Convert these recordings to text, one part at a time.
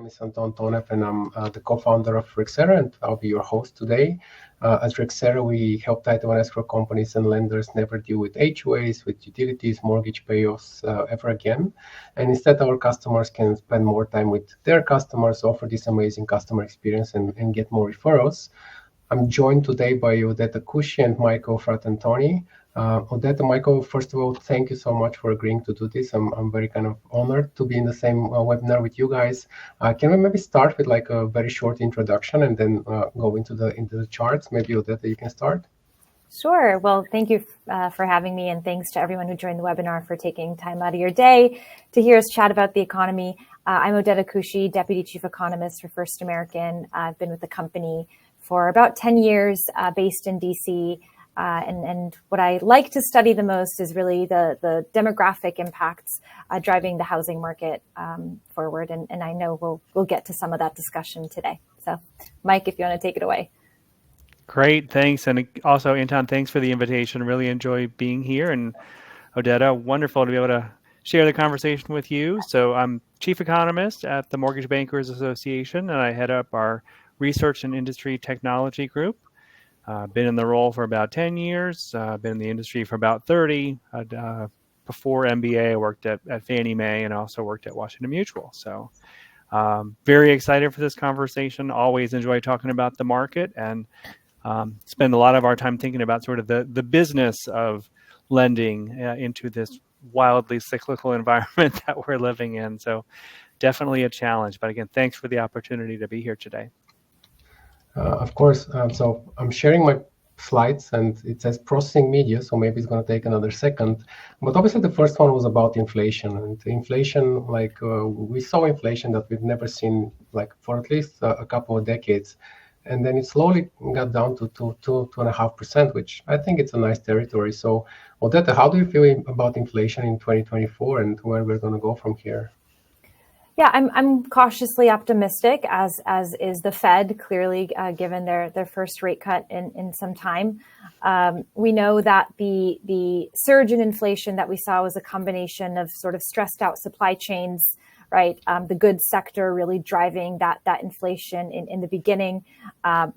is Anton Tonev, and I'm the co-founder of Rexera, and I'll be your host today. At Rexera, we help title and escrow companies and lenders never deal with HOAs, with utilities, mortgage payoffs ever again. And instead, our customers can spend more time with their customers, offer this amazing customer experience, and get more referrals. I'm joined today by Odeta Kushi and Michael Fratantoni. Odeta, Michael, first of all, thank you so much for agreeing to do this. I'm very kind of honored to be in the same webinar with you guys. Can we maybe start with like a very short introduction and then go into the charts? Maybe Odeta, you can start. Sure. Well, thank you for having me, and thanks to everyone who joined the webinar for taking time out of your day to hear us chat about the economy. I'm Odeta Kushi, Deputy Chief Economist for First American. I've been with the company for about 10 years, based in DC. And what I like to study the most is really the demographic impacts driving the housing market forward. And I know we'll get to some of that discussion today. So, Mike, if you want to take it away. Great, thanks. And also, Anton, thanks for the invitation. Really enjoy being here. And Odeta, wonderful to be able to share the conversation with you. So I'm Chief Economist at the Mortgage Bankers Association, and I head up our Research and Industry Technology Group. Been in the role for about 10 years, been in the industry for about 30. Before MBA, I worked at Fannie Mae and also worked at Washington Mutual. So very excited for this conversation. Always enjoy talking about the market and spend a lot of our time thinking about sort of the business of lending into this wildly cyclical environment that we're living in. So definitely a challenge. But again, thanks for the opportunity to be here today. Of course. So I'm sharing my slides and it says processing media, so maybe it's going to take another second. But obviously the first one was about inflation. And inflation, we saw inflation that we've never seen like for at least a couple of decades. And then it slowly got down to 2.5%, which I think it's a nice territory. So Odeta, how do you feel about inflation in 2024 and where we're going to go from here? Yeah, I'm cautiously optimistic, as is the Fed, clearly, given their first rate cut in some time. We know that the surge in inflation that we saw was a combination of sort of stressed out supply chains, right? The goods sector really driving that inflation in the beginning.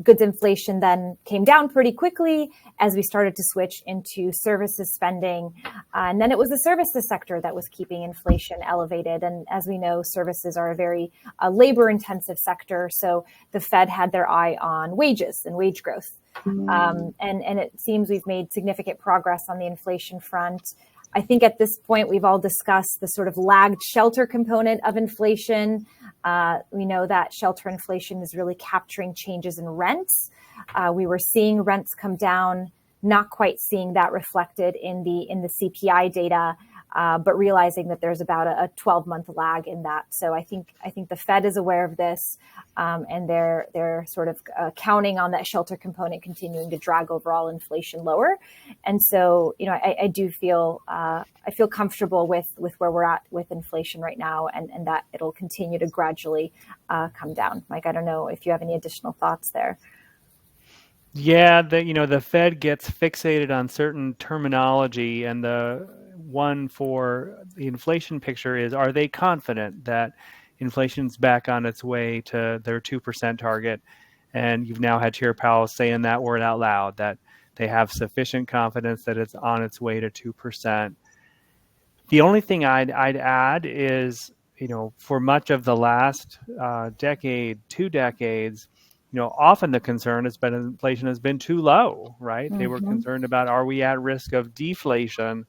Goods inflation then came down pretty quickly as we started to switch into services spending. And then it was the services sector that was keeping inflation elevated. And as we know, services are a very labor intensive sector. So the Fed had their eye on wages and wage growth. And it seems we've made significant progress on the inflation front. I think at this point, we've all discussed the sort of lagged shelter component of inflation. We know that shelter inflation is really capturing changes in rents. We were seeing rents come down, not quite seeing that reflected in the CPI data, but realizing that there's about a 12-month lag in that. So I think the Fed is aware of this, and they're sort of counting on that shelter component continuing to drag overall inflation lower. And so, I do feel I feel comfortable with where we're at with inflation right now, and that it'll continue to gradually come down. Mike, I don't know if you have any additional thoughts there. Yeah, the Fed gets fixated on certain terminology, and the one for the inflation picture is, are they confident that inflation's back on its way to their 2% target? And you've now had Chair Powell saying that word out loud, that they have sufficient confidence that it's on its way to 2%. The only thing I'd add is, for much of the last decade, 2 decades, often the concern has been inflation has been too low, right? Mm-hmm. They were concerned about, are we at risk of deflation,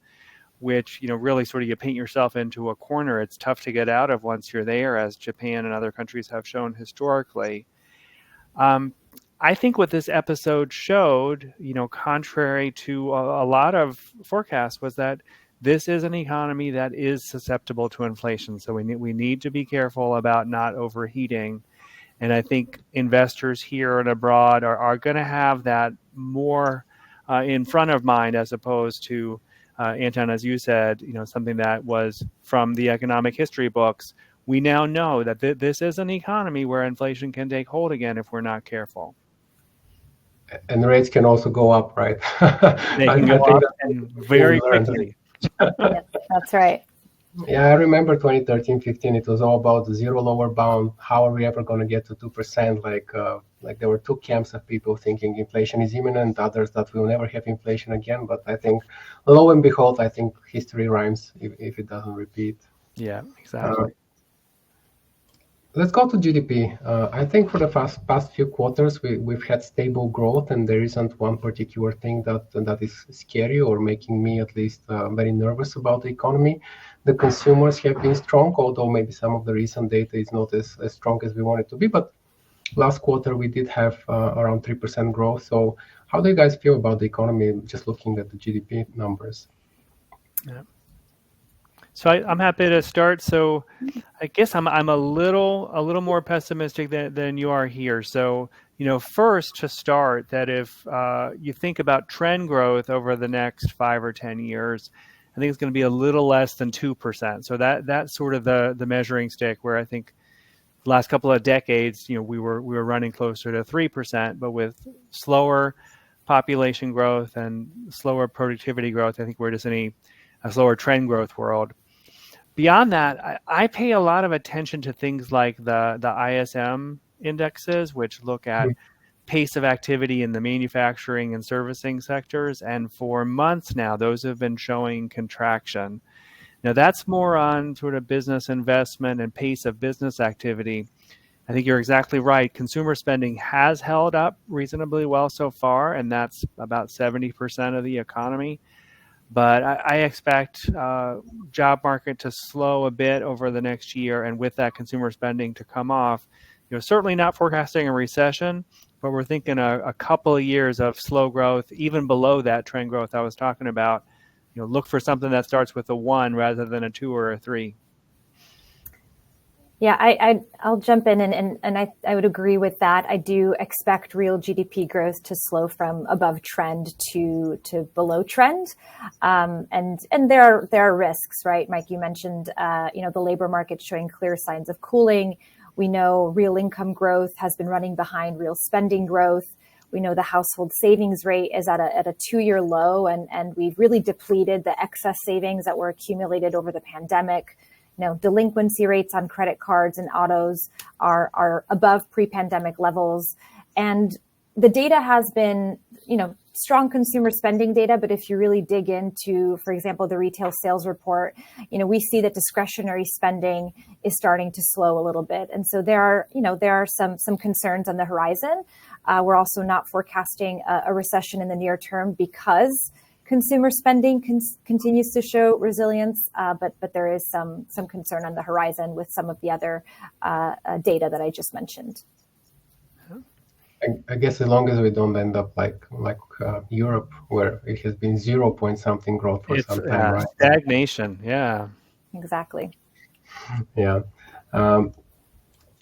which, really sort of you paint yourself into a corner. It's tough to get out of once you're there, as Japan and other countries have shown historically. I think what this episode showed, contrary to a lot of forecasts, was that this is an economy that is susceptible to inflation. So we need to be careful about not overheating. And I think investors here and abroad are going to have that more in front of mind, as opposed to, Anton, as you said, something that was from the economic history books. We now know that this is an economy where inflation can take hold again if we're not careful. And rates can also go up, right? They can go up and very quickly. Yes, that's right. Yeah, I remember 2013, 15. It was all about the zero lower bound. How are we ever going to get to 2%? Like there were two camps of people thinking inflation is imminent, others that we'll never have inflation again. But I think, lo and behold, I think history rhymes if it doesn't repeat. Yeah, exactly. Let's go to GDP. I think for the past few quarters, we've had stable growth, and there isn't one particular thing that is scary or making me at least very nervous about the economy. The consumers have been strong, although maybe some of the recent data is not as strong as we want it to be. But last quarter, we did have around 3% growth. So how do you guys feel about the economy, just looking at the GDP numbers? Yeah. So I'm happy to start. So I guess I'm a little more pessimistic than you are here. So first to start, that if you think about trend growth over the next 5 or 10 years, I think it's going to be a little less than 2%. So that's sort of the measuring stick, where I think the last couple of decades, we were running closer to 3%, but with slower population growth and slower productivity growth, I think we're just in a slower trend growth world. Beyond that, I pay a lot of attention to things like the ISM indexes, which look at pace of activity in the manufacturing and servicing sectors. And for months now, those have been showing contraction. Now, that's more on sort of business investment and pace of business activity. I think you're exactly right. Consumer spending has held up reasonably well so far, and that's about 70% of the economy. But I expect job market to slow a bit over the next year, and with that consumer spending to come off. Certainly not forecasting a recession, but we're thinking a couple of years of slow growth, even below that trend growth I was talking about. Look for something that starts with a 1 rather than a 2 or a 3. Yeah, I'll jump in and I would agree with that. I do expect real GDP growth to slow from above trend to below trend, and there are risks, right? Mike, you mentioned the labor market showing clear signs of cooling. We know real income growth has been running behind real spending growth. We know the household savings rate is at a 2-year low, and we've really depleted the excess savings that were accumulated over the pandemic. Delinquency rates on credit cards and autos are above pre-pandemic levels. And the data has been, strong consumer spending data. But if you really dig into, for example, the retail sales report, we see that discretionary spending is starting to slow a little bit. And so there are some concerns on the horizon. We're also not forecasting a recession in the near term because consumer spending continues to show resilience, but there is some concern on the horizon with some of the other data that I just mentioned. I guess as long as we don't end up like Europe, where it has been 0 point something growth for some time, right? Stagnation, yeah. Exactly. Yeah.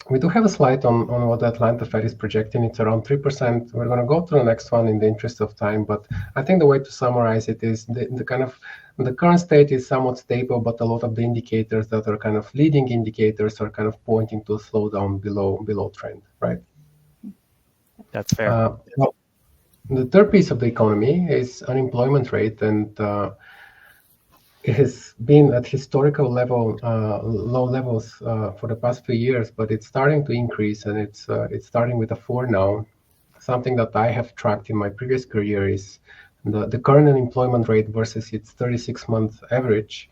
We do have a slide on what the Atlanta Fed is projecting. It's around 3%. We're going to go to the next one in the interest of time, but I think the way to summarize it is the current state is somewhat stable, but a lot of the indicators that are kind of leading indicators are kind of pointing to a slowdown below trend, right? That's fair. Well, the third piece of the economy is unemployment rate, and it has been at historical low levels for the past few years, but it's starting to increase, and it's starting with a 4 now. Something that I have tracked in my previous career is the current unemployment rate versus its 36-month average.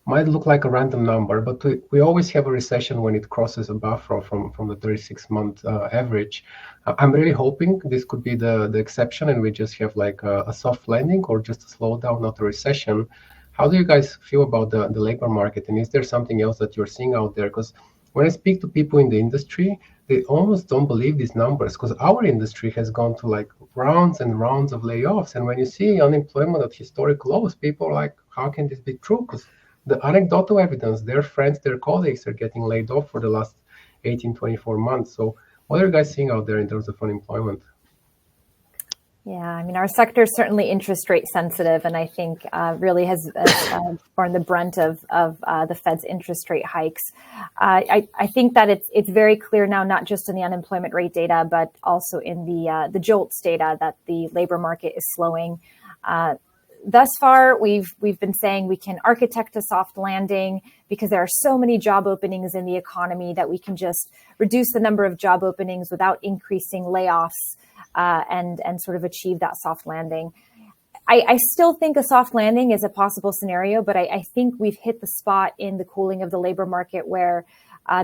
Might look like a random number, but we always have a recession when it crosses a buffer from the 36-month average. I'm really hoping this could be the exception, and we just have like a soft landing or just a slowdown, not a recession. How do you guys feel about the labor market, and is there something else that you're seeing out there? Because when I speak to people in the industry, they almost don't believe these numbers, because our industry has gone to like rounds and rounds of layoffs, and when you see unemployment at historic lows, people are like, how can this be true? Because the anecdotal evidence, their friends, their colleagues are getting laid off for the last 18, 24 months. So what are you guys seeing out there in terms of unemployment? Yeah, I mean, our sector is certainly interest rate sensitive, and I think really has borne the brunt of the Fed's interest rate hikes. I think that it's very clear now, not just in the unemployment rate data, but also in the JOLTS data, that the labor market is slowing. thus far, we've been saying we can architect a soft landing because there are so many job openings in the economy that we can just reduce the number of job openings without increasing layoffs and sort of achieve that soft landing. I still think a soft landing is a possible scenario, but I think we've hit the spot in the cooling of the labor market where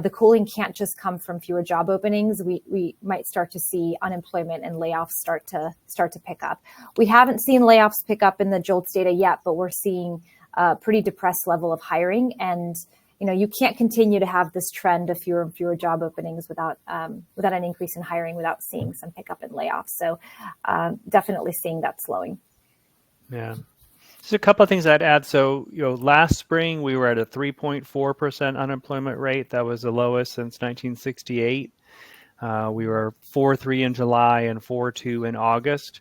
the cooling can't just come from fewer job openings. We might start to see unemployment and layoffs start to pick up. We haven't seen layoffs pick up in the JOLTS data yet, but we're seeing a pretty depressed level of hiring. And you can't continue to have this trend of fewer and fewer job openings without an increase in hiring, without seeing some pickup in layoffs. So definitely seeing that slowing. Yeah. Just a couple of things I'd add. So, last spring we were at a 3.4% unemployment rate. That was the lowest since 1968. We were 4.3 in July and 4.2 in August.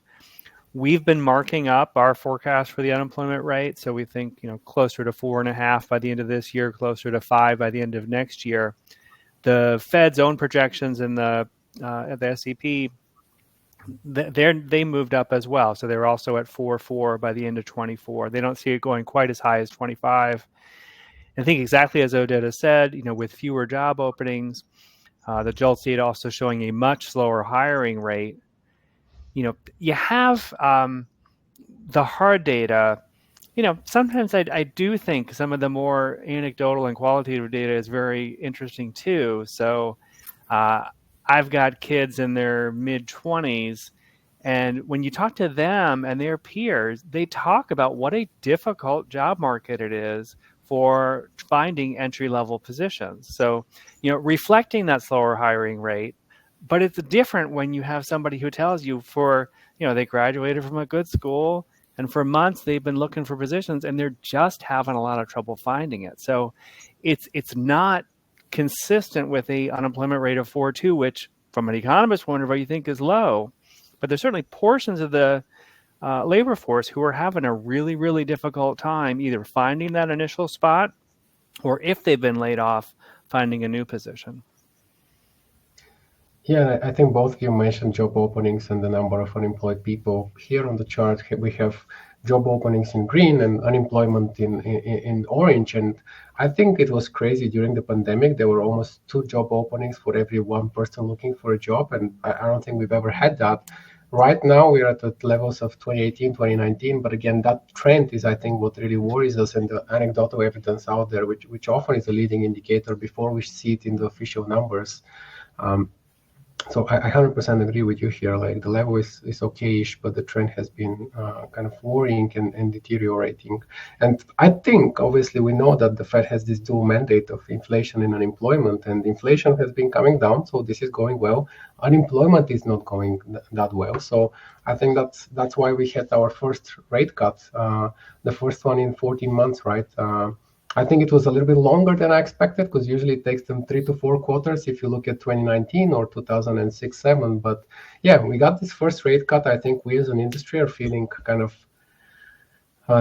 We've been marking up our forecast for the unemployment rate. So we think, closer to 4.5 by the end of this year, closer to 5 by the end of next year. The Fed's own projections in the SEP, they moved up as well. So they're also at 4.4 by the end of 24. They don't see it going quite as high as 25. I think exactly as Odeta said, with fewer job openings, the JOLTS data also showing a much slower hiring rate. You have the hard data. Sometimes I do think some of the more anecdotal and qualitative data is very interesting too. So I've got kids in their mid-20s, and when you talk to them and their peers, they talk about what a difficult job market it is for finding entry-level positions. So, reflecting that slower hiring rate, but it's different when you have somebody who tells you they graduated from a good school, and for months they've been looking for positions and they're just having a lot of trouble finding it. So it's not consistent with a unemployment rate of 4.2, which from an economist point of view, you think is low. But there's certainly portions of the labor force who are having a really, really difficult time either finding that initial spot or, if they've been laid off, finding a new position. Yeah, I think both of you mentioned job openings and the number of unemployed people. Here on the chart, we have job openings in green and unemployment in orange. And I think it was crazy during the pandemic. There were almost 2 job openings for every 1 person looking for a job. And I don't think we've ever had that. Right now, we're at the levels of 2018, 2019. But again, that trend is, I think, what really worries us, and the anecdotal evidence out there, which often is a leading indicator before we see it in the official numbers. So I 100% agree with you here. Like, the level is okay-ish, but the trend has been kind of worrying and deteriorating. And I think, obviously, we know that the Fed has this dual mandate of inflation and unemployment, and inflation has been coming down, so this is going well. Unemployment is not going that well. So I think that's why we had our first rate cut, the first one in 14 months, right? I think it was a little bit longer than I expected, because usually it takes them 3 to 4 quarters if you look at 2019 or 2006-07. But yeah, we got this first rate cut. I think we as an industry are feeling kind of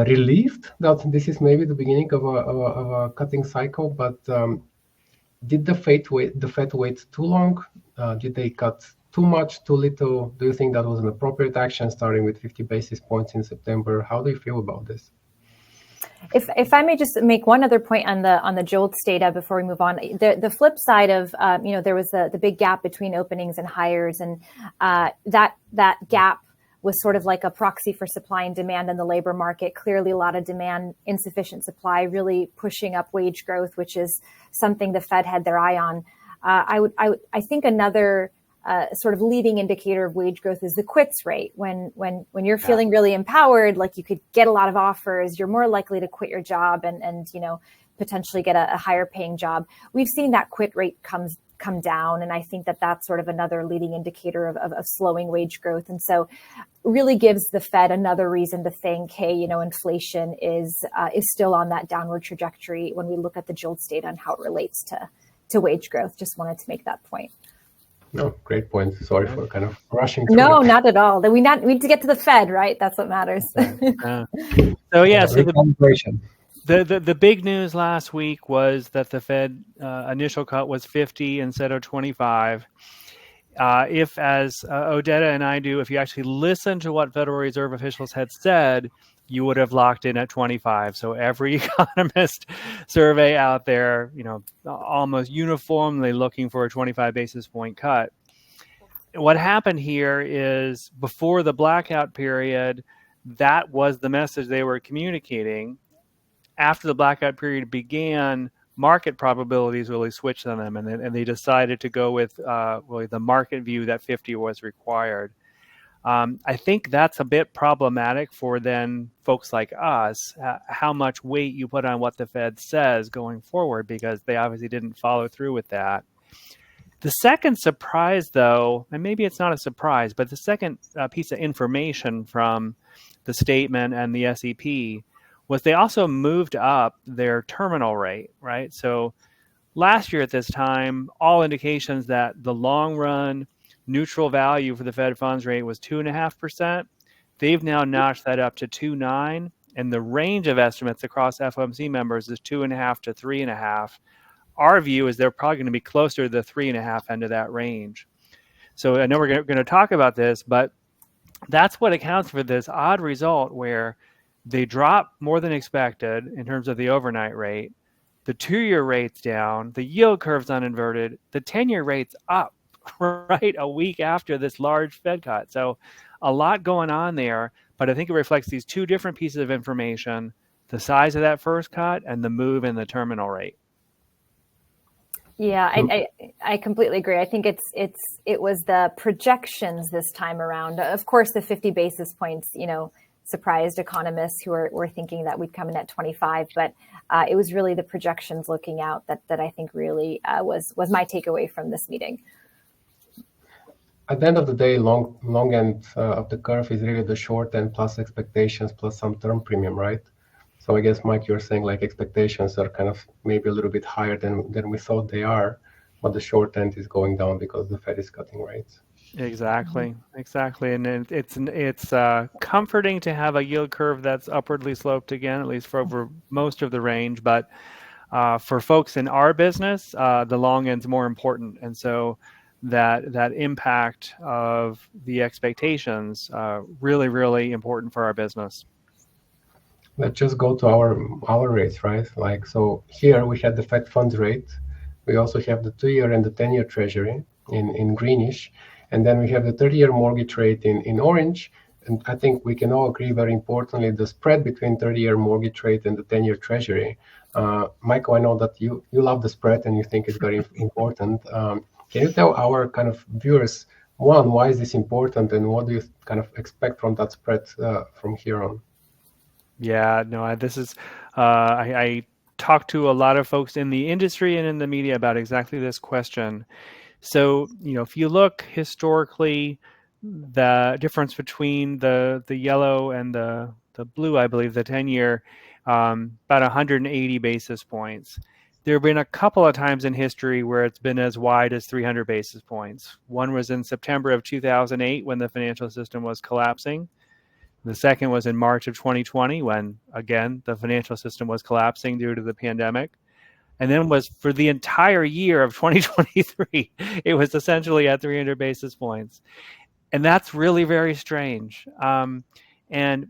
relieved that this is maybe the beginning of a cutting cycle. But did the Fed wait too long? Did they cut too much, too little? Do you think that was an appropriate action, starting with 50 basis points in September? How do you feel about this? If I may just make one other point on the JOLTS data before we move on, the flip side of there was the big gap between openings and hires, and that gap was sort of like a proxy for supply and demand in the labor market. Clearly, a lot of demand, insufficient supply, really pushing up wage growth, which is something the Fed had their eye on. I think another sort of leading indicator of wage growth is the quits rate. When you're feeling really empowered, like you could get a lot of offers, you're more likely to quit your job and potentially get a higher paying job. We've seen that quit rate come down, and I think that's sort of another leading indicator of slowing wage growth. And so really gives the Fed another reason to think, hey, inflation is still on that downward trajectory when we look at the JOLTS data and how it relates to wage growth. Just wanted to make that point. No, great point. Sorry for kind of rushing through. No, not at all. We need to get to the Fed, right? That's what matters. So the big news last week was that the Fed initial cut was 50 instead of 25. If, as Odeta and I do, if you actually listen to what Federal Reserve officials had said, you would have locked in at 25. So every economist survey out there, almost uniformly looking for a 25 basis point cut. What happened here is before the blackout period, that was the message they were communicating. After the blackout period began, market probabilities really switched on them, and they decided to go with really the market view that 50 was required. I think that's a bit problematic for then folks like us, how much weight you put on what the Fed says going forward, because they obviously didn't follow through with that. The second surprise, though, and maybe it's not a surprise, but the second piece of information from the statement and the SEP was they also moved up their terminal rate, right? So last year at this time, all indications that the long run neutral value for the Fed funds rate was 2.5%. They've now notched that up to 2.9%, and the range of estimates across FOMC members is 2.5 to 3.5. Our view is they're probably going to be closer to the 3.5 end of that range. So I know we're going to talk about this, but that's what accounts for this odd result where they drop more than expected in terms of the overnight rate. The 2-year rate's down, the yield curve's uninverted, the 10-year rate's up, right, a week after this large Fed cut. So a lot going on there, but I think it reflects these two different pieces of information, the size of that first cut and the move in the terminal rate. Yeah, I completely agree. I think it was the projections this time around. Of course, the 50 basis points, surprised economists who were thinking that we'd come in at 25, but it was really the projections looking out that I think really was my takeaway from this meeting. At the end of the day, long end of the curve is really the short end plus expectations plus some term premium, right? So I guess, Mike, you're saying like expectations are kind of maybe a little bit higher than we thought they are, but the short end is going down because the Fed is cutting rates. Exactly. And it's comforting to have a yield curve that's upwardly sloped again, at least for over most of the range. But for folks in our business, the long end's more important. And so that impact of the expectations, really, really important for our business. Let's just go to our rates, right? Like, so here we had the Fed funds rate. We also have the 2-year and the 10-year treasury in greenish. And then we have the 30-year mortgage rate in orange. And I think we can all agree, very importantly, the spread between 30-year mortgage rate and the 10-year treasury. Michael, I know that you love the spread and you think it's very important. Can you tell our kind of viewers, one, why is this important, and what do you kind of expect from that spread from here on? Yeah, no, this is, I talk to a lot of folks in the industry and in the media about exactly this question. So, if you look historically, the difference between the yellow and the blue, I believe, the 10-year, about 180 basis points. There have been a couple of times in history where it's been as wide as 300 basis points. One was in September of 2008 when the financial system was collapsing. The second was in March of 2020 when, again, the financial system was collapsing due to the pandemic. And then was for the entire year of 2023, it was essentially at 300 basis points. And that's really very strange. And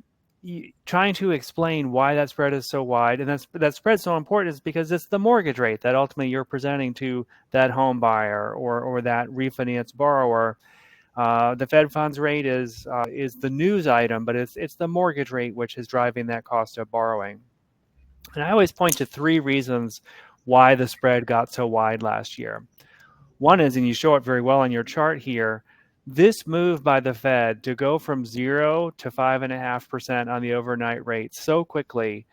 trying to explain why that spread is so wide, and that spread is so important, is because it's the mortgage rate that ultimately you're presenting to that home buyer or that refinance borrower. The Fed funds rate is the news item, but it's the mortgage rate which is driving that cost of borrowing. And I always point to 3 reasons why the spread got so wide last year. One is, and you show it very well on your chart here, this move by the Fed to go from 0 to 5.5% on the overnight rate so quickly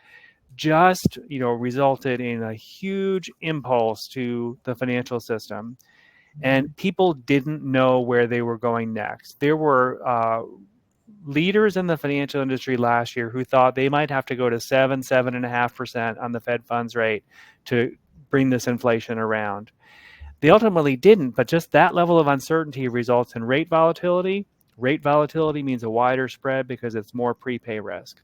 just resulted in a huge impulse to the financial system. And people didn't know where they were going next. There were leaders in the financial industry last year who thought they might have to go to 7.5% on the Fed funds rate to bring this inflation around. They ultimately didn't, but just that level of uncertainty results in rate volatility. Rate volatility means a wider spread because it's more prepay risk.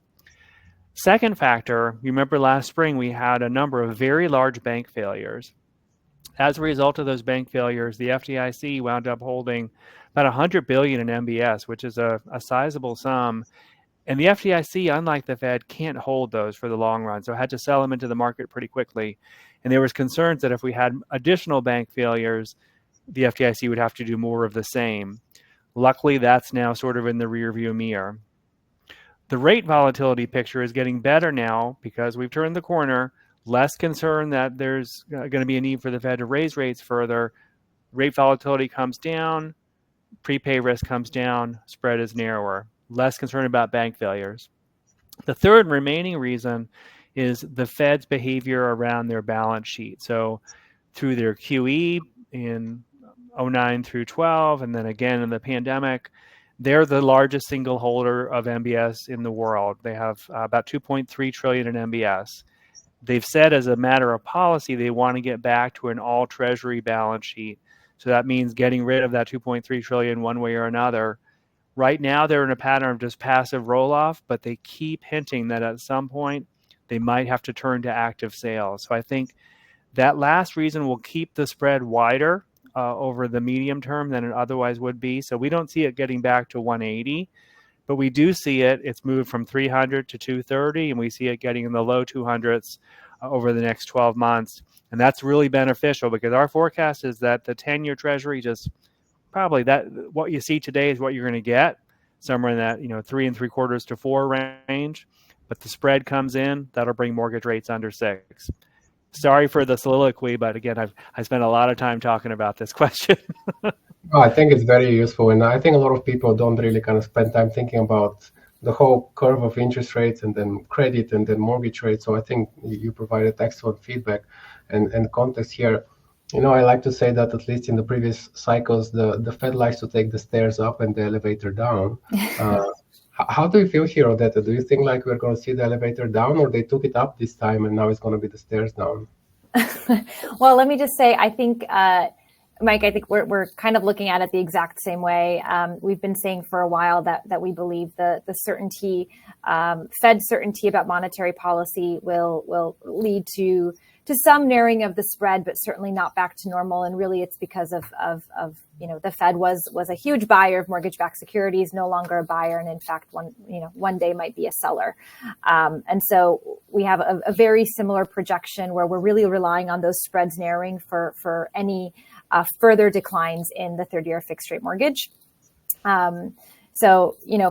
Second factor, you remember last spring we had a number of very large bank failures. As a result of those bank failures, the FDIC wound up holding about $100 billion in MBS, which is a sizable sum. And the FDIC, unlike the Fed, can't hold those for the long run. So it had to sell them into the market pretty quickly. And there was concerns that if we had additional bank failures, the FDIC would have to do more of the same. Luckily, that's now sort of in the rearview mirror. The rate volatility picture is getting better now because we've turned the corner. Less concern that there's going to be a need for the Fed to raise rates further. Rate volatility comes down, prepay risk comes down, spread is narrower. Less concern about bank failures. The third remaining reason is the Fed's behavior around their balance sheet. So through their QE in 09 through 12, and then again in the pandemic, they're the largest single holder of MBS in the world. They have about 2.3 trillion in MBS. They've said as a matter of policy, they want to get back to an all treasury balance sheet. So that means getting rid of that 2.3 trillion one way or another. Right now, they're in a pattern of just passive roll-off, but they keep hinting that at some point they might have to turn to active sales. So I think that last reason will keep the spread wider over the medium term than it otherwise would be. So we don't see it getting back to 180, but we do see it. It's moved from 300 to 230, and we see it getting in the low 200s over the next 12 months. And that's really beneficial because our forecast is that the 10-year Treasury just probably that what you see today is what you're going to get somewhere in that 3 3/4 to 4 range. But the spread comes in, that'll bring mortgage rates under 6. Sorry for the soliloquy, but again, I spent a lot of time talking about this question. Oh, I think it's very useful, and I think a lot of people don't really kind of spend time thinking about the whole curve of interest rates and then credit and then mortgage rates. So I think you provided excellent feedback and context here. I like to say that at least in the previous cycles, the Fed likes to take the stairs up and the elevator down. How do you feel here, Odeta? Do you think like we're going to see the elevator down, or they took it up this time and now it's going to be the stairs down? Well, let me just say, I think, Mike, I think we're kind of looking at it the exact same way. We've been saying for a while that we believe the certainty, Fed certainty about monetary policy will lead to some narrowing of the spread, but certainly not back to normal. And really, it's because of the Fed was a huge buyer of mortgage-backed securities, no longer a buyer, and in fact, one day might be a seller. And so we have a very similar projection where we're really relying on those spreads narrowing for any further declines in the 30-year fixed rate mortgage. So a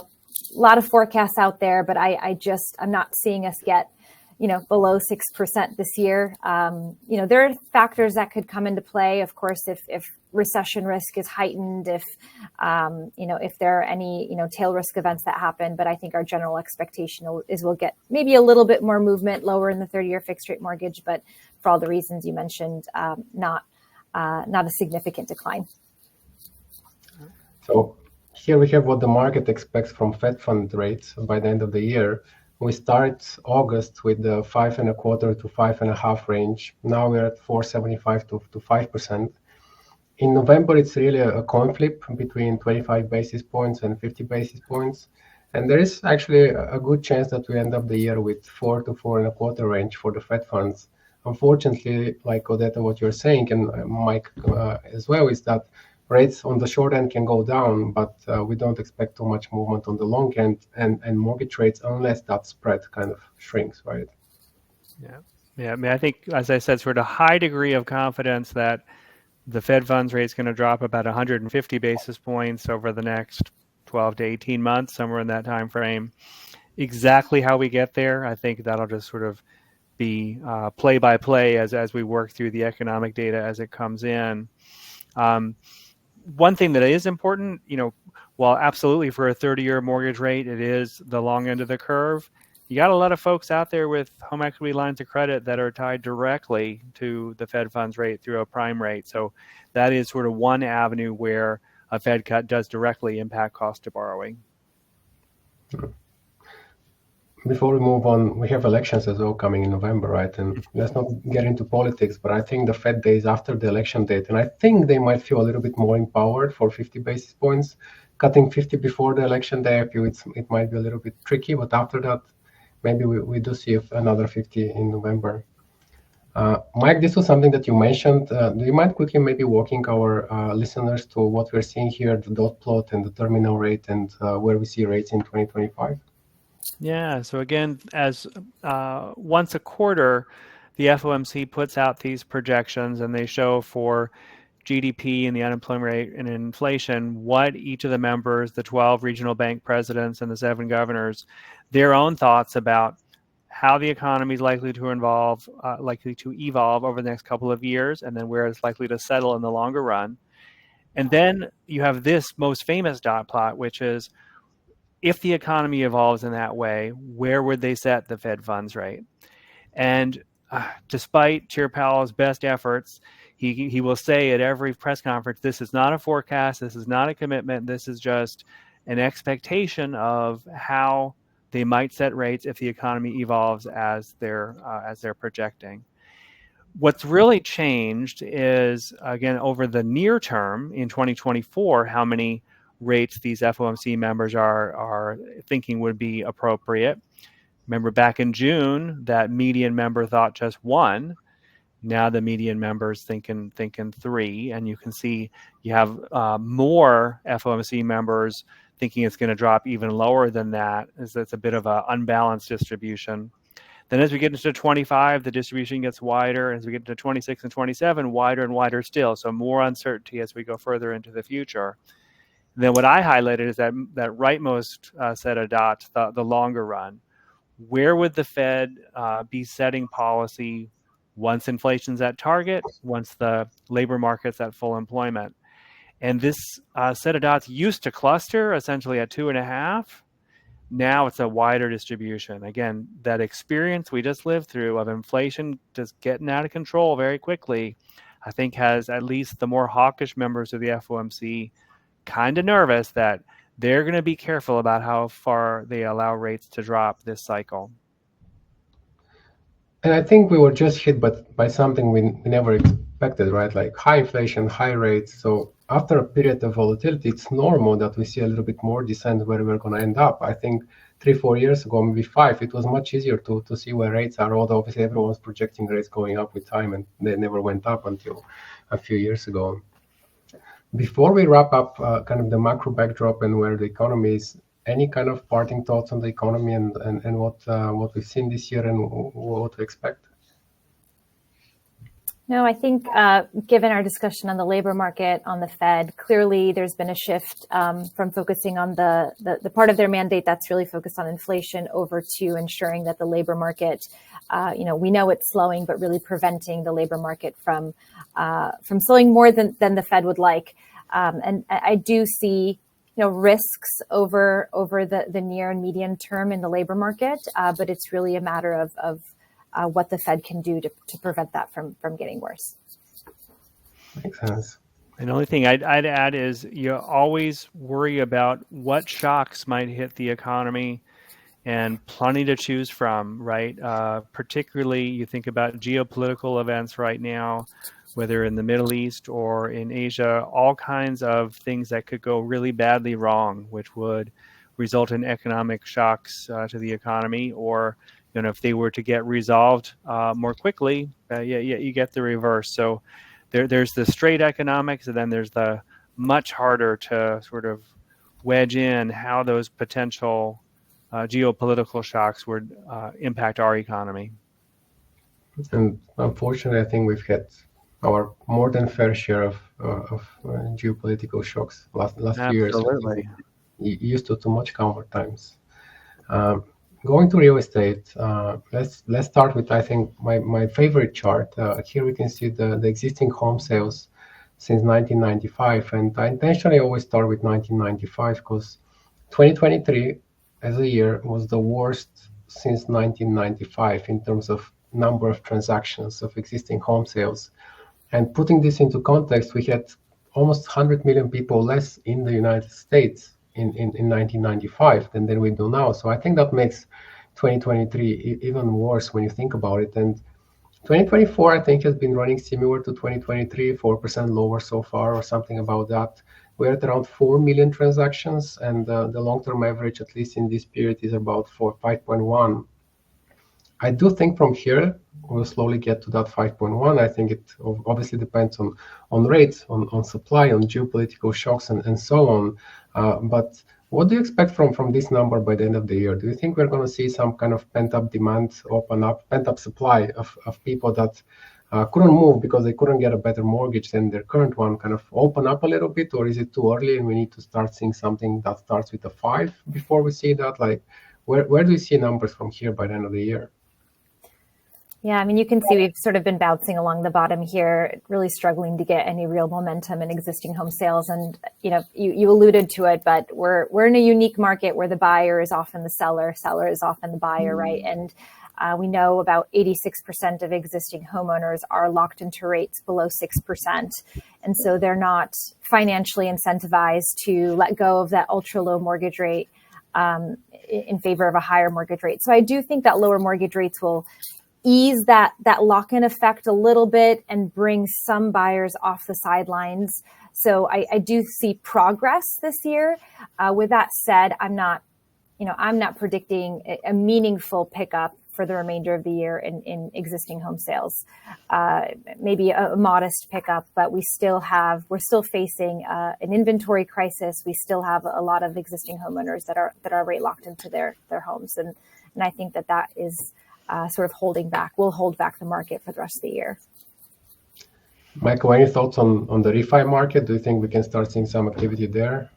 lot of forecasts out there, but I'm not seeing us get below 6% this year. There are factors that could come into play. Of course, if recession risk is heightened, if there are any, tail risk events that happen. But I think our general expectation is we'll get maybe a little bit more movement lower in the 30-year fixed rate mortgage, but for all the reasons you mentioned, not a significant decline. So here we have what the market expects from Fed fund rates by the end of the year. We start August with the 5.25% to 5.5% range. Now we're at 4.75% to 5%. In November, it's really a coin flip between 25 basis points and 50 basis points. And there is actually a good chance that we end up the year with 4 to 4.25% range for the Fed funds. Unfortunately, like Odeta, what you're saying, and Mike as well, is that rates on the short end can go down, but we don't expect too much movement on the long end and mortgage rates unless that spread kind of shrinks, right? Yeah. I mean, I think, as I said, sort of high degree of confidence that the Fed funds rate is going to drop about 150 basis points over the next 12 to 18 months, somewhere in that time frame. Exactly how we get there, I think that'll just sort of be play by play as we work through the economic data as it comes in. One thing that is important, while absolutely for a 30-year mortgage rate, it is the long end of the curve. You got a lot of folks out there with home equity lines of credit that are tied directly to the Fed funds rate through a prime rate. So that is sort of one avenue where a Fed cut does directly impact cost of borrowing. Before we move on, we have elections as well coming in November, right? And let's not get into politics, but I think the Fed days after the election date, and I think they might feel a little bit more empowered for 50 basis points. Cutting 50 before the election day, I feel it might be a little bit tricky, but after that, maybe we do see another 50 in November. Mike, this was something that you mentioned. Do you mind quickly maybe walking our listeners to what we're seeing here, the dot plot and the terminal rate, and where we see rates in 2025? Yeah. So again, as once a quarter, the FOMC puts out these projections, and they show for GDP and the unemployment rate and inflation what each of the members, the 12 regional bank presidents and the 7 governors, their own thoughts about how the economy is likely to evolve over the next couple of years, and then where it's likely to settle in the longer run. And then you have this most famous dot plot, which is if the economy evolves in that way, where would they set the Fed funds rate? And despite Chair Powell's best efforts, he will say at every press conference, this is not a forecast, this is not a commitment, this is just an expectation of how they might set rates if the economy evolves as they're projecting. What's really changed is, again, over the near term in 2024, how many rates these FOMC members are thinking would be appropriate. Remember back in June, that median member thought just 1. Now the median member's thinking 3, and you can see you have more FOMC members thinking it's going to drop even lower than that. It's a bit of an unbalanced distribution. Then as we get into 25, the distribution gets wider. As we get into 26 and 27, wider and wider still. So more uncertainty as we go further into the future. And then what I highlighted is that rightmost set of dots, the longer run. Where would the Fed be setting policy once inflation's at target, once the labor market's at full employment? And this set of dots used to cluster essentially at 2.5. Now it's a wider distribution. Again, that experience we just lived through of inflation just getting out of control very quickly, I think has at least the more hawkish members of the FOMC kind of nervous that they're going to be careful about how far they allow rates to drop this cycle. And I think we were just hit by something we never expected, right? Like high inflation, high rates. So after a period of volatility, it's normal that we see a little bit more descent where we're going to end up. I think 3-4 years ago, maybe 5, it was much easier to see where rates are. Although obviously everyone's projecting rates going up with time, and they never went up until a few years ago. Before we wrap up kind of the macro backdrop and where the economy is, any kind of parting thoughts on the economy and what we've seen this year and what to expect? No, I think given our discussion on the labor market, on the Fed, clearly there's been a shift from focusing on the part of their mandate that's really focused on inflation over to ensuring that the labor market, we know it's slowing, but really preventing the labor market from slowing more than the Fed would like. And I do see risks over the near and medium term in the labor market, but it's really a matter of what the Fed can do to prevent that from getting worse. Makes sense. And the only thing I'd add is you always worry about what shocks might hit the economy, and plenty to choose from, right? Particularly you think about geopolitical events right now, whether in the Middle East or in Asia, all kinds of things that could go really badly wrong, which would result in economic shocks to the economy, or if they were to get resolved more quickly, you get the reverse. So there's the straight economics, and then there's the much harder to sort of wedge in how those potential geopolitical shocks would impact our economy. And unfortunately, I think we've had our more than fair share of geopolitical shocks last few years. Absolutely. Used to too much calmer times. Going to real estate, let's start with, I think, my favorite chart. Here we can see the existing home sales since 1995. And I intentionally always start with 1995 because 2023 as a year was the worst since 1995 in terms of number of transactions of existing home sales. And putting this into context, we had almost 100 million people less in the United States in 1995 than we do now. So I think that makes 2023 even worse when you think about it. And 2024, I think, has been running similar to 2023, 4% lower so far or something about that. We're at around 4 million transactions, and the long-term average, at least in this period, is about 5.1. I do think from here, we'll slowly get to that 5.1. I think it obviously depends on rates, on supply, on geopolitical shocks, and so on. But What do you expect from this number by the end of the year? Do you think we're going to see some kind of pent-up demand open up, pent-up supply of people that couldn't move because they couldn't get a better mortgage than their current one kind of open up a little bit, or is it too early and we need to start seeing something that starts with a 5 before we see that? Like, where do you see numbers from here by the end of the year? Yeah, I mean, you can see we've sort of been bouncing along the bottom here, really struggling to get any real momentum in existing home sales. And, you alluded to it, but we're in a unique market where the buyer is often the seller is often the buyer, right? And we know about 86% of existing homeowners are locked into rates below 6%. And so they're not financially incentivized to let go of that ultra low mortgage rate in favor of a higher mortgage rate. So I do think that lower mortgage rates will ease that lock-in effect a little bit and bring some buyers off the sidelines. So I do see progress this year. With that said, I'm not predicting a meaningful pickup for the remainder of the year in existing home sales. Maybe a modest pickup, but we're still facing an inventory crisis. We still have a lot of existing homeowners that are rate locked into their homes, and I think that is sort of will hold back the market for the rest of the year. Michael, any thoughts on the refi market? Do you think we can start seeing some activity there?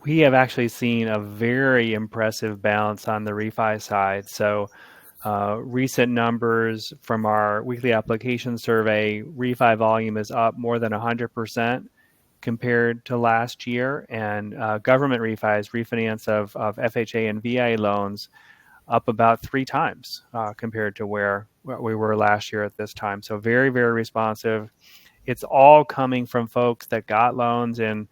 We have actually seen a very impressive bounce on the refi side. So recent numbers from our weekly application survey, refi volume is up more than 100% compared to last year. And government refis, refinance of FHA and VA loans, up about 3 times compared to where we were last year at this time. So very, very responsive. It's all coming from folks that got loans in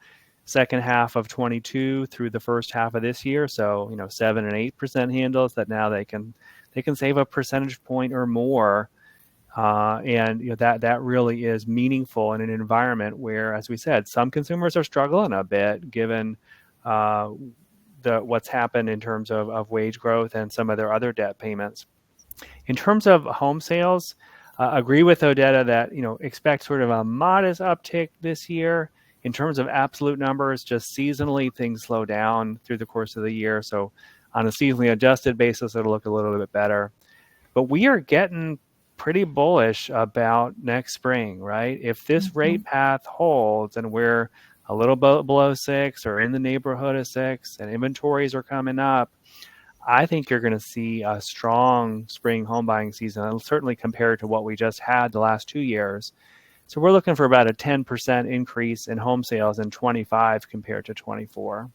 second half of 22 through the first half of this year. So 7 and 8% handles that now they can save a percentage point or more, and that really is meaningful in an environment where, as we said, some consumers are struggling a bit given what's happened in terms of wage growth and some of their other debt payments. In terms of home sales, agree with Odeta that expect sort of a modest uptick this year. In terms of absolute numbers, just seasonally things slow down through the course of the year. So on a seasonally adjusted basis, it'll look a little bit better. But we are getting pretty bullish about next spring, right? If this rate path holds and we're a little below 6 or in the neighborhood of 6 and inventories are coming up, I think you're going to see a strong spring home buying season, certainly compared to what we just had the last 2 years. So we're looking for about a 10% increase in home sales in 25 compared to 24.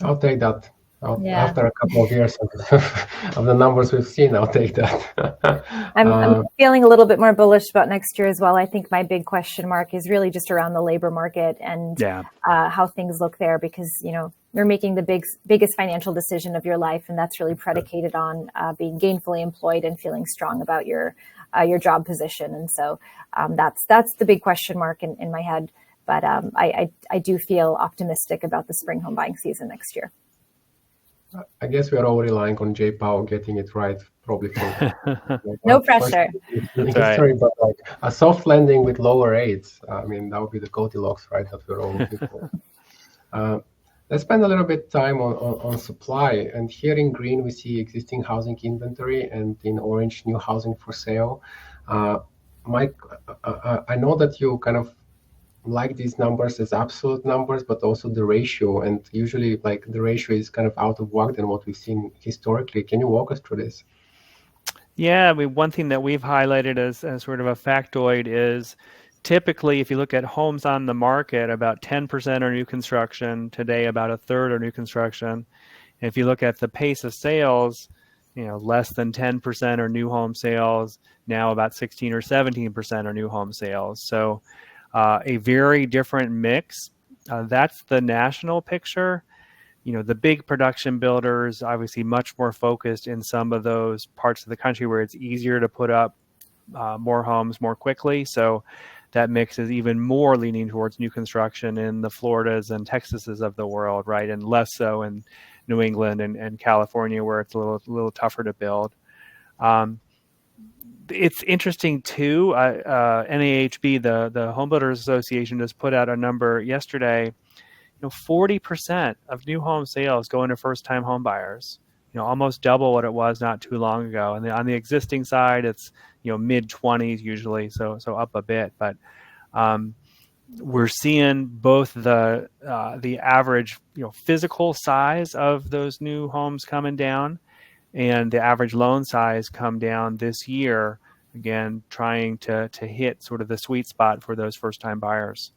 I'll take that. After a couple of years of the numbers we've seen, I'll take that. I'm feeling a little bit more bullish about next year as well. I think my big question mark is really just around the labor market and how things look there, because you're making the biggest financial decision of your life, and that's really predicated on being gainfully employed and feeling strong about your job position. And so that's the big question mark in my head. But I do feel optimistic about the spring home buying season next year. I guess we are all relying on Jay Powell getting it right, probably. No pressure. History, but like a soft landing with lower rates. I mean, that would be the Goldilocks, right? That we're all looking for. Let's spend a little bit time on supply. And here in green, we see existing housing inventory, and in orange, new housing for sale. Mike, I know that you kind of like these numbers as absolute numbers, but also the ratio. And usually, like, the ratio is kind of out of whack than what we've seen historically. Can you walk us through this? Yeah, I mean, one thing that we've highlighted as sort of a factoid is typically, if you look at homes on the market, about 10% are new construction. Today, about a third are new construction. And if you look at the pace of sales, less than 10% are new home sales. Now about 16 or 17% are new home sales. So a very different mix. That's the national picture. The big production builders, obviously much more focused in some of those parts of the country where it's easier to put up more homes more quickly. So that mix is even more leaning towards new construction in the Floridas and Texases of the world, right? And less so in New England and California, where it's a little tougher to build. It's interesting too. NAHB, the Home Builders Association, just put out a number yesterday. 40% of new home sales go into first-time home buyers. Almost double what it was not too long ago. And on the existing side, it's mid 20s usually, so up a bit. But we're seeing both the average physical size of those new homes coming down, and the average loan size come down this year. Again, trying to hit sort of the sweet spot for those first-time buyers.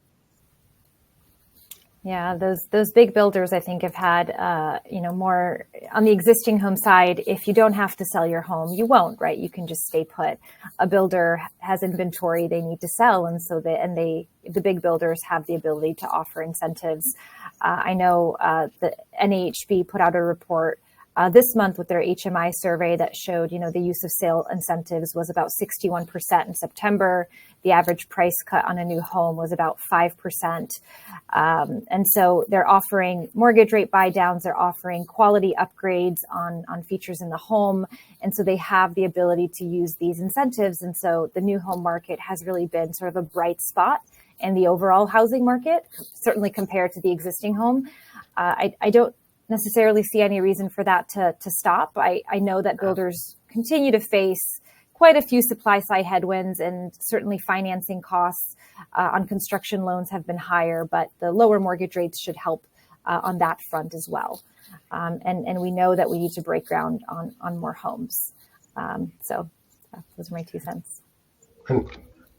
Yeah, those big builders, I think, have had, more on the existing home side. If you don't have to sell your home, you won't, right? You can just stay put. A builder has inventory they need to sell, and so the big builders have the ability to offer incentives. I know the NAHB put out a report this month with their HMI survey that showed, the use of sale incentives was about 61% in September. The average price cut on a new home was about 5%. And so they're offering mortgage rate buy downs. They're offering quality upgrades on features in the home. And so they have the ability to use these incentives. And so the new home market has really been sort of a bright spot in the overall housing market, certainly compared to the existing home. I don't necessarily see any reason for that to stop. I know that builders continue to face quite a few supply side headwinds, and certainly financing costs on construction loans have been higher, but the lower mortgage rates should help on that front as well. And we know that we need to break ground on more homes. So those are my 2 cents. And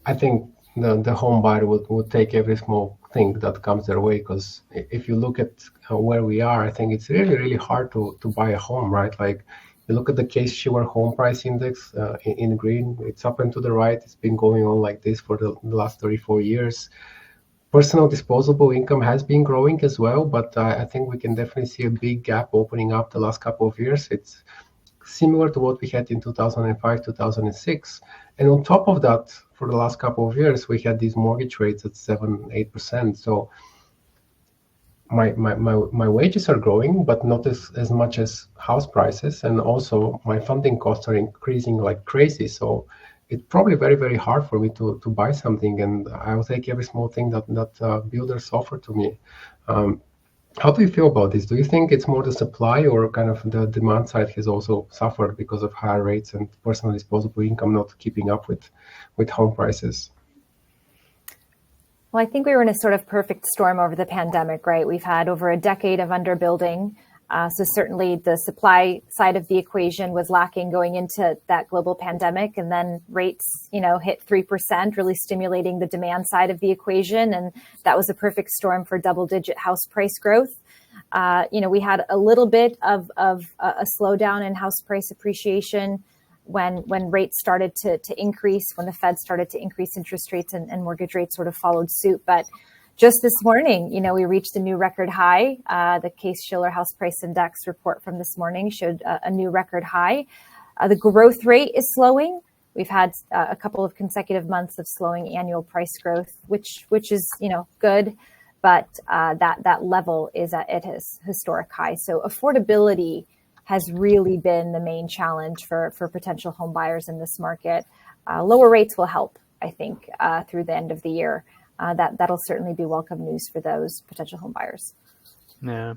I think the home buyer would take every small thing that comes their way, because if you look at where we are, I think it's really, really hard to buy a home, right? Like, you look at the Case-Shiller home price index in green, it's up and to the right. It's been going on like this for the last 34 years. Personal disposable income has been growing as well, but I think we can definitely see a big gap opening up the last couple of years. It's similar to what we had in 2005, 2006. And on top of that, for the last couple of years, we had these mortgage rates at 7-8%. So my wages are growing, but not as much as house prices. And also my funding costs are increasing like crazy. So it's probably very, very hard for me to buy something. And I will take every small thing that builders offer to me. How do you feel about this? Do you think it's more the supply, or kind of the demand side has also suffered because of higher rates and personal disposable income not keeping up with home prices? Well, I think we were in a sort of perfect storm over the pandemic, right? We've had over a decade of underbuilding. So certainly the supply side of the equation was lacking going into that global pandemic. And then rates, hit 3%, really stimulating the demand side of the equation. And that was a perfect storm for double-digit house price growth. We had a little bit of a slowdown in house price appreciation when rates started to increase, when the Fed started to increase interest rates and mortgage rates sort of followed suit. But just this morning, we reached a new record high. The Case-Shiller House Price Index report from this morning showed a new record high. The growth rate is slowing. We've had a couple of consecutive months of slowing annual price growth, which is good, but that level is at its historic high. So affordability has really been the main challenge for potential home buyers in this market. Lower rates will help, I think, through the end of the year. That'll certainly be welcome news for those potential home buyers. Yeah.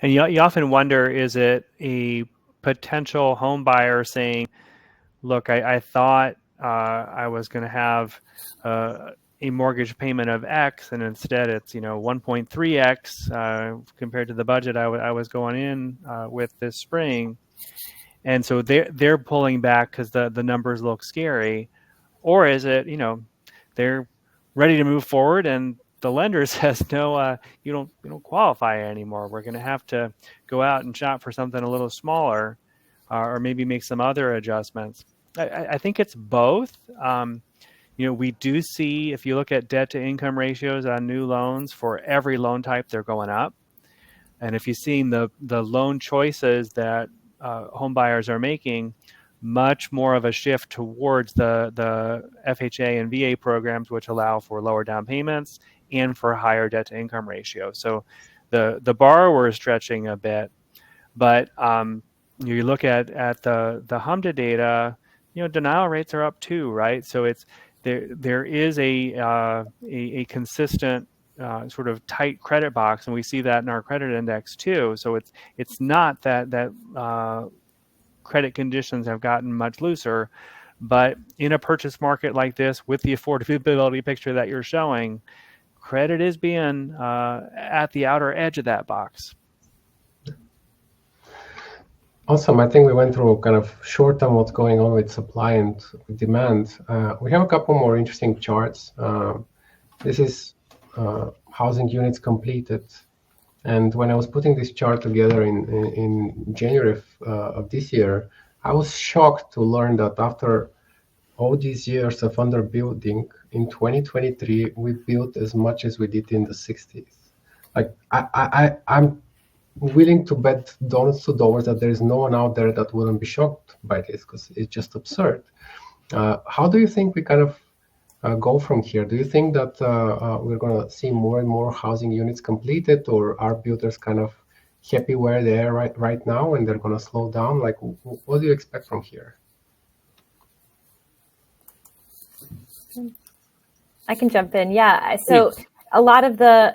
And you often wonder, is it a potential home buyer saying, look, I thought I was going to have a mortgage payment of X, and instead it's 1.3X compared to the budget I was going in with this spring, and so they're pulling back because the numbers look scary, or is it they're ready to move forward and the lender says no, you don't qualify anymore. We're going to have to go out and shop for something a little smaller, or maybe make some other adjustments. I think it's both. We do see, if you look at debt to income ratios on new loans, for every loan type, they're going up. And if you've seen the loan choices that home buyers are making, much more of a shift towards the FHA and VA programs, which allow for lower down payments and for higher debt to income ratio. So the borrower is stretching a bit, but you look at the HMDA data, denial rates are up too, right? So there is a consistent sort of tight credit box, and we see that in our credit index too. So it's not that credit conditions have gotten much looser, but in a purchase market like this, with the affordability picture that you're showing, credit is being at the outer edge of that box. Awesome. I think we went through kind of short term what's going on with supply and demand. We have a couple more interesting charts. This is housing units completed. And when I was putting this chart together in January of this year, I was shocked to learn that after all these years of underbuilding, in 2023, we built as much as we did in the 60s. Like I'm willing to bet dollars to dollars that there is no one out there that wouldn't be shocked by this, because it's just absurd. How do you think we kind of go from here? Do you think that we're going to see more and more housing units completed, or are builders kind of happy where they are right now and they're going to slow down? Like, what do you expect from here? I can jump in. Yeah. So a lot of the,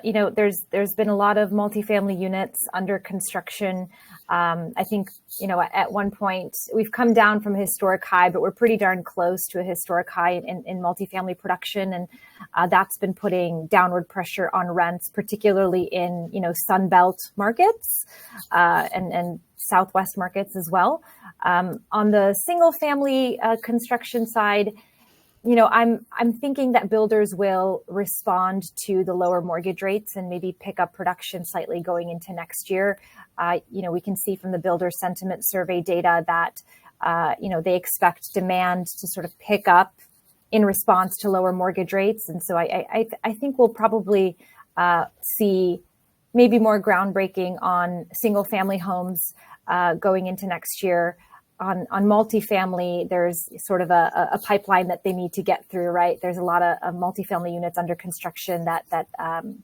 there's been a lot of multifamily units under construction. I think, at one point we've come down from a historic high, but we're pretty darn close to a historic high in multifamily production. And that's been putting downward pressure on rents, particularly in, Sun Belt markets and Southwest markets as well. On the single family construction side, I'm thinking that builders will respond to the lower mortgage rates and maybe pick up production slightly going into next year. We can see from the builder sentiment survey data that, they expect demand to sort of pick up in response to lower mortgage rates. And so I think we'll probably see maybe more groundbreaking on single family homes going into next year. On multifamily, there's sort of a pipeline that they need to get through, right? There's a lot of multifamily units under construction that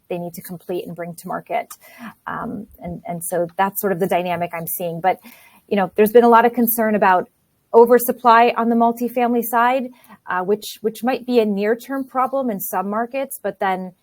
they need to complete and bring to market. And so that's sort of the dynamic I'm seeing. But, there's been a lot of concern about oversupply on the multifamily side, which might be a near-term problem in some markets, but then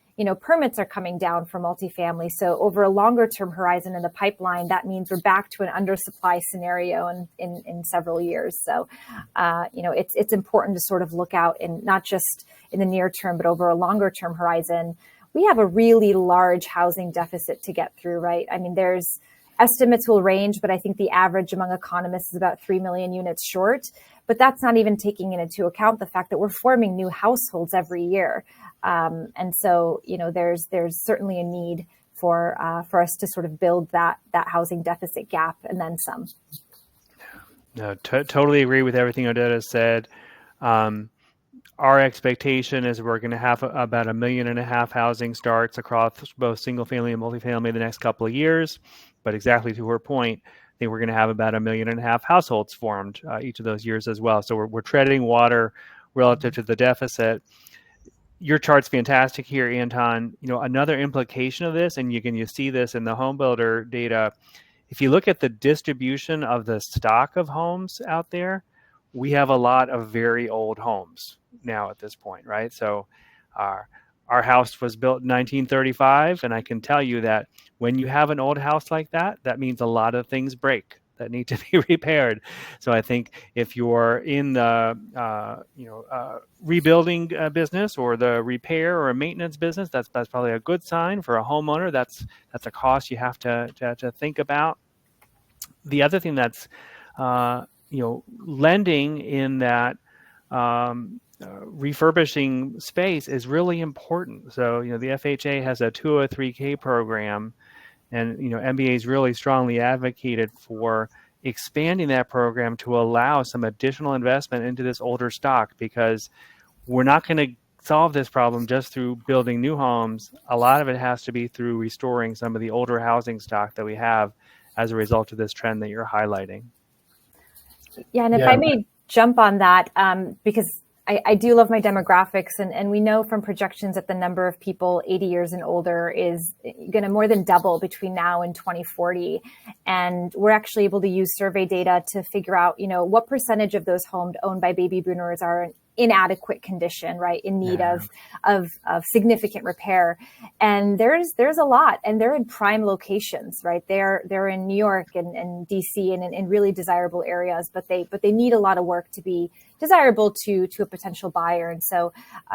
permits are coming down for multifamily. So over a longer term horizon in the pipeline, that means we're back to an undersupply scenario in several years. So, it's important to sort of look out in not just in the near term, but over a longer term horizon. We have a really large housing deficit to get through, right? I mean, there's estimates will range, but I think the average among economists is about 3 million units short. But that's not even taking into account the fact that we're forming new households every year. And so, there's certainly a need for us to sort of build that housing deficit gap and then some. No, totally agree with everything Odeta said. Our expectation is we're going to have about 1.5 million housing starts across both single family and multifamily the next couple of years. But exactly to her point, I think we're going to have about 1.5 million households formed each of those years as well. So we're treading water relative to the deficit. Your chart's fantastic here, Anton. Another implication of this, and you see this in the home builder data, if you look at the distribution of the stock of homes out there, we have a lot of very old homes now at this point, right? So our house was built in 1935, and I can tell you that when you have an old house like that, that means a lot of things break that need to be repaired. So I think if you're in the rebuilding business or the repair or a maintenance business, that's probably a good sign for a homeowner. That's a cost you have to think about. The other thing that's lending in that refurbishing space is really important. So the FHA has a 203K program. And, MBA's really strongly advocated for expanding that program to allow some additional investment into this older stock, because we're not going to solve this problem just through building new homes. A lot of it has to be through restoring some of the older housing stock that we have as a result of this trend that you're highlighting. Yeah, and if I may jump on that, because I do love my demographics, and we know from projections that the number of people 80 years and older is going to more than double between now and 2040. And we're actually able to use survey data to figure out, what percentage of those homes owned by baby boomers are inadequate condition, right, in need of significant repair. And there's a lot, and they're in prime locations, right? They're in New York and DC and in really desirable areas, but they need a lot of work to be desirable to a potential buyer. And so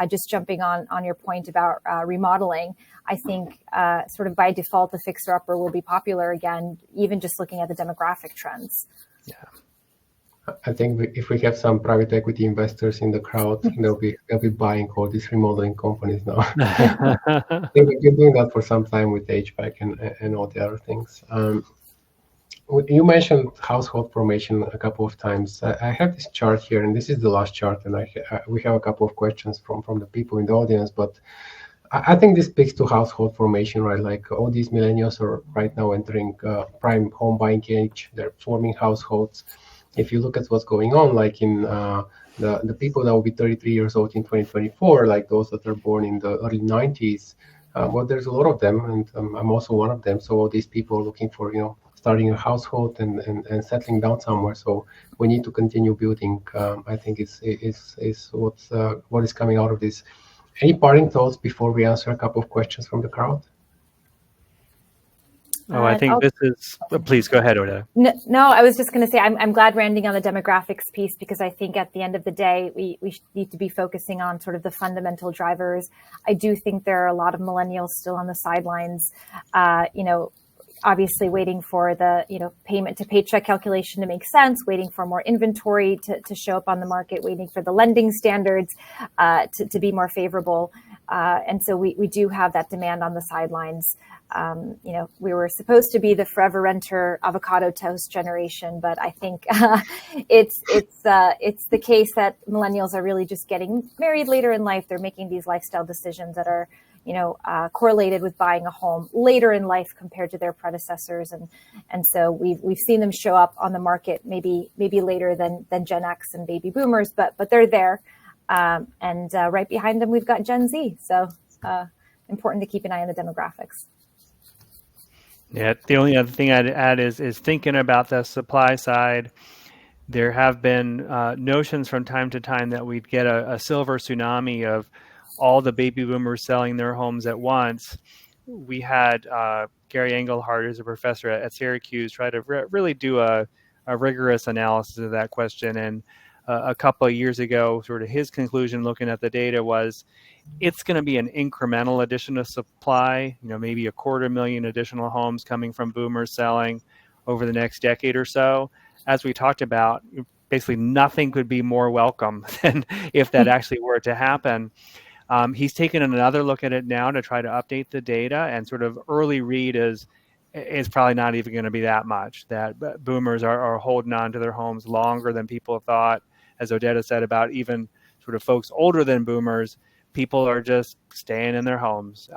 just jumping on your point about remodeling, I think sort of by default, the fixer-upper will be popular again, even just looking at the demographic trends. Yeah. I think if we have some private equity investors in the crowd, they'll be buying all these remodeling companies now. They've been doing that for some time with HVAC and all the other things. You mentioned household formation a couple of times. I have this chart here, and this is the last chart, and we have a couple of questions from the people in the audience, but I think this speaks to household formation, right? Like all these millennials are right now entering prime home buying age. They're forming households. If you look at what's going on, like in the people that will be 33 years old in 2024, like those that are born in the early 90s, well, there's a lot of them, and I'm also one of them. So all these people are looking for, starting a household and settling down somewhere. So we need to continue building. I think is what is coming out of this. Any parting thoughts before we answer a couple of questions from the crowd? Oh, I think this is. Please go ahead, Odeta. No, I was just going to say I'm glad we're ending on the demographics piece, because I think at the end of the day we need to be focusing on sort of the fundamental drivers. I do think there are a lot of millennials still on the sidelines, obviously waiting for the payment to paycheck calculation to make sense, waiting for more inventory to show up on the market, waiting for the lending standards to be more favorable. And so we do have that demand on the sidelines. We were supposed to be the forever renter avocado toast generation, but I think it's the case that millennials are really just getting married later in life. They're making these lifestyle decisions that are correlated with buying a home later in life compared to their predecessors, and so we've seen them show up on the market maybe later than Gen X and baby boomers, but they're there. And right behind them, we've got Gen Z. So important to keep an eye on the demographics. Yeah, the only other thing I'd add is thinking about the supply side. There have been notions from time to time that we'd get a silver tsunami of all the baby boomers selling their homes at once. We had Gary Engelhardt, who's a professor at Syracuse, try to really do a rigorous analysis of that question. And a couple of years ago, sort of his conclusion looking at the data was it's going to be an incremental addition of supply, maybe 250,000 additional homes coming from boomers selling over the next decade or so. As we talked about, basically nothing could be more welcome than if that actually were to happen. He's taken another look at it now to try to update the data, and sort of early read is probably not even going to be that much, that boomers are holding on to their homes longer than people have thought. As Odeta said about even sort of folks older than boomers, people are just staying in their homes.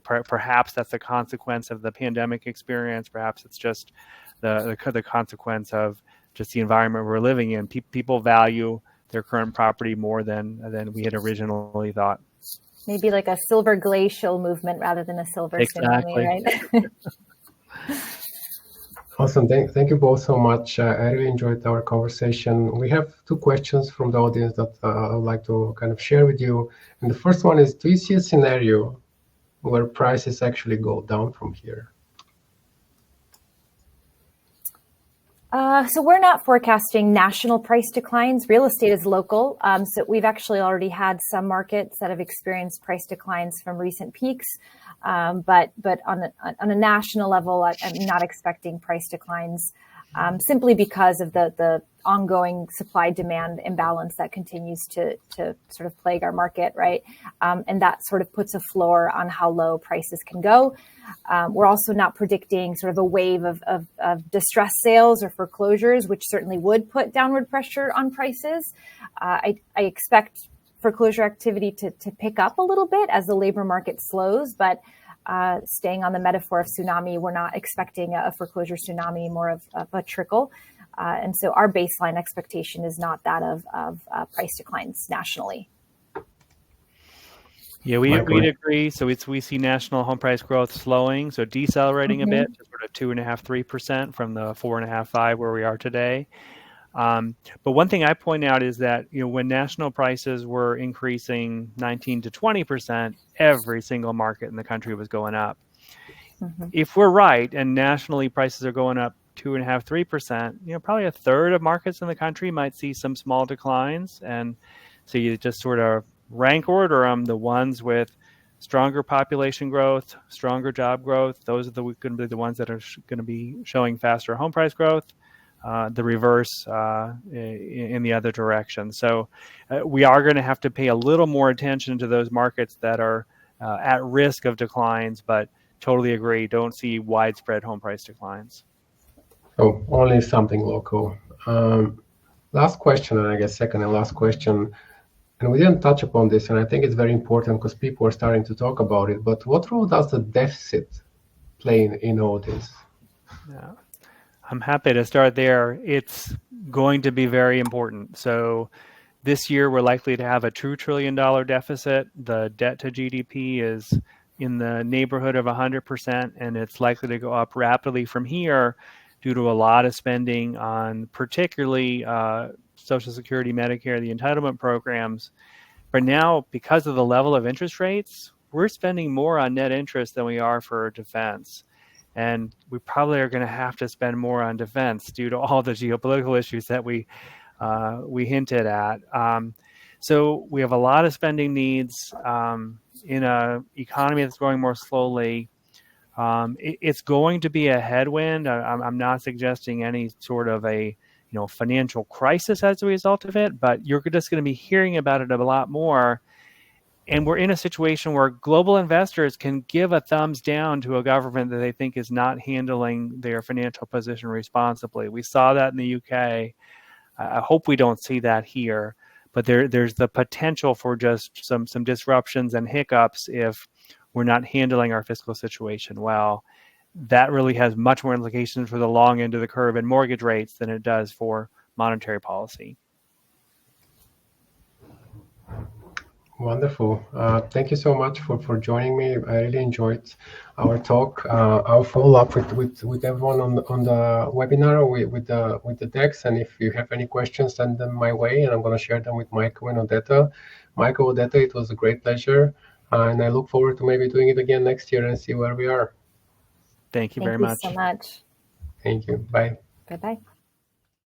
Perhaps that's a consequence of the pandemic experience. Perhaps it's just the consequence of just the environment we're living in. People value their current property more than we had originally thought. Maybe like a silver glacial movement rather than a silver tsunami, right? Awesome. Thank you both so much. I really enjoyed our conversation. We have two questions from the audience that I would like to kind of share with you. And the first one is, do you see a scenario where prices actually go down from here? So we're not forecasting national price declines. Real estate is local. So we've actually already had some markets that have experienced price declines from recent peaks. But on a national level, I'm not expecting price declines simply because of the ongoing supply-demand imbalance that continues to sort of plague our market, right? And that sort of puts a floor on how low prices can go. We're also not predicting sort of a wave of distressed sales or foreclosures, which certainly would put downward pressure on prices. I expect foreclosure activity to pick up a little bit as the labor market slows, but staying on the metaphor of tsunami, we're not expecting a foreclosure tsunami, more of a trickle. And so our baseline expectation is not that of price declines nationally. Yeah, we'd agree. So we see national home price growth slowing, so decelerating a bit to sort of 2.5%, 3% from the 4.5%, 5% where we are today. But one thing I point out is that when national prices were increasing 19 to 20%, every single market in the country was going up. Mm-hmm. If we're right and nationally prices are going up 2.5%, 3%, probably a third of markets in the country might see some small declines. And so you just sort of rank order them. The ones with stronger population growth, stronger job growth, those are going to be the ones that are going to be showing faster home price growth. The reverse in the other direction. So we are going to have to pay a little more attention to those markets that are at risk of declines, but totally agree, don't see widespread home price declines. Oh, only something local. Last question, and I guess second and last question, and we didn't touch upon this, and I think it's very important because people are starting to talk about it, but what role does the deficit play in all this? Yeah. I'm happy to start there. It's going to be very important. So this year, we're likely to have a $2 trillion deficit. The debt to GDP is in the neighborhood of 100%, and it's likely to go up rapidly from here due to a lot of spending on particularly Social Security, Medicare, the entitlement programs. But now, because of the level of interest rates, we're spending more on net interest than we are for defense. And we probably are going to have to spend more on defense due to all the geopolitical issues that we hinted at. So we have a lot of spending needs in an economy that's growing more slowly. It's going to be a headwind. I'm not suggesting any sort of a financial crisis as a result of it, but you're just going to be hearing about it a lot more. And we're in a situation where global investors can give a thumbs down to a government that they think is not handling their financial position responsibly. We saw that in the UK. I hope we don't see that here, but there's the potential for just some disruptions and hiccups if we're not handling our fiscal situation well. That really has much more implications for the long end of the curve and mortgage rates than it does for monetary policy. Wonderful. Thank you so much for joining me. I really enjoyed our talk. I'll follow up with everyone on the webinar with the decks, and if you have any questions, send them my way, and I'm going to share them with Michael and Odeta. Michael, Odeta, it was a great pleasure, and I look forward to maybe doing it again next year and see where we are. Thank you very much. Thank you so much. Thank you. Bye. Bye-bye.